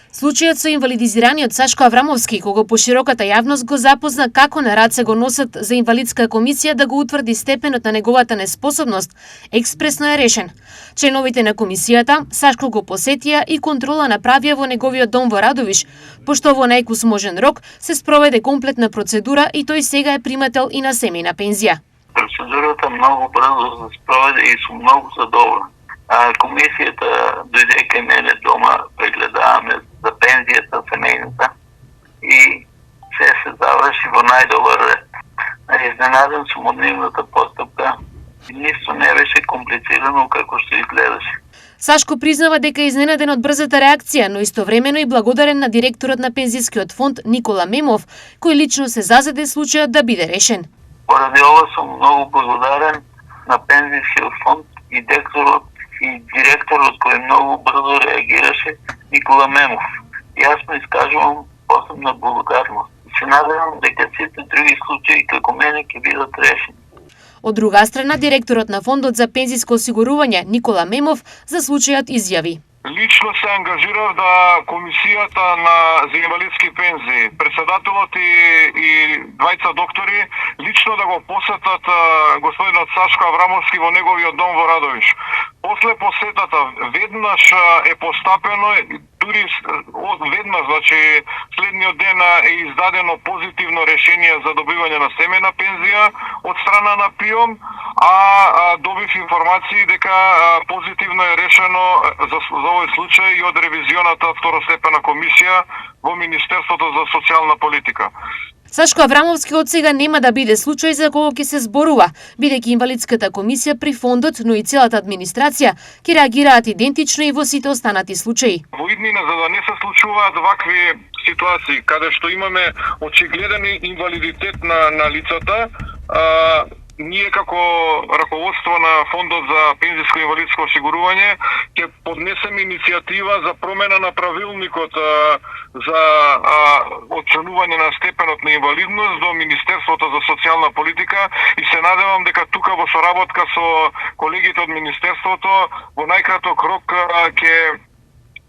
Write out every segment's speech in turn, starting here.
Случајот со инвалидизираниот Сашко Аврамовски, кого пошироката јавност го запозна како на раце го носат за инвалидска комисија да го утврди степенот на неговата неспособност, експресно е решен. Членовите на комисијата Сашко го посетија и контрола направија во неговиот дом во Радовиш, пошто во најкусможен рок се спроведе комплетна процедура и тој сега е примател и на семејна пензија. Процедурата многу брзо се спроведе и сум многу задоволен. Комисијата дојде кај мене дома, прегледаваме за пензијата семејната и се заврши во најдобар ред. Изненаден сум од нивната постапка. Ништо не беше комплицирано како што изгледаше. Сашко признава дека е изненаден од брзата реакција, но истовремено и благодарен на директорот на пензискиот фонд Никола Мемов, кој лично се зазеде случајот да биде решен. Поради ова сум многу благодарен на пензискиот фонд и директорот кој многу брзо реагираше, Никола Мемов. Јас му искажувам посебна благодарност. Се надевам дека сите други случаи како мене ќе бидат решени. Од друга страна, директорот на фондот за пензиско осигурување Никола Мемов за случајот изјави: Лично се ангажирав да комисијата за инвалидски пензии, председателот и двајца доктори лично да го посетат господинот Сашко Аврамовски во неговиот дом во Радовиш. После посетата веднаш е постапено, дури веднаш, значи следниот ден е издадено позитивно решение за добивање на семејна пензија од страна на ПИОМ, а добив информации дека позитивно е решено за овој случај и од ревизионата второстепена комисија во Министерството за социјална политика. Сашко Аврамовски од сега нема да биде случај за кого ќе се зборува, бидејќи инвалидската комисија при фондот, но и целата администрација ќе реагираат идентично и во сите останати случаи. Во иднина, за да не се случуваат вакви ситуации, каде што имаме очигледен инвалидитет на лицата, ние како раководство на Фондот за пензиско и инвалидско осигурување ќе поднесеме иницијатива за промена на правилникот за оценување на степенот на инвалидност до Министерството за социјална политика и се надевам дека тука во соработка со колегите од Министерството во најкраток рок ќе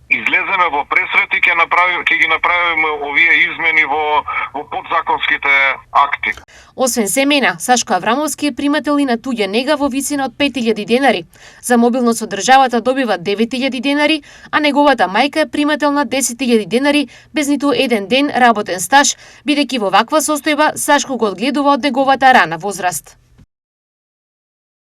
излеземе во пресрет и ќе ги направиме овие измени во подзаконските акти. Освен семејна, Сашко Аврамовски е примател и на туѓа нега во висина од 5000 денари. За мобилност од државата добива 9000 денари, а неговата мајка е примател на 10000 денари без ниту еден ден работен стаж, бидејќи во ваква состојба Сашко го одгледува од неговата рана возраст.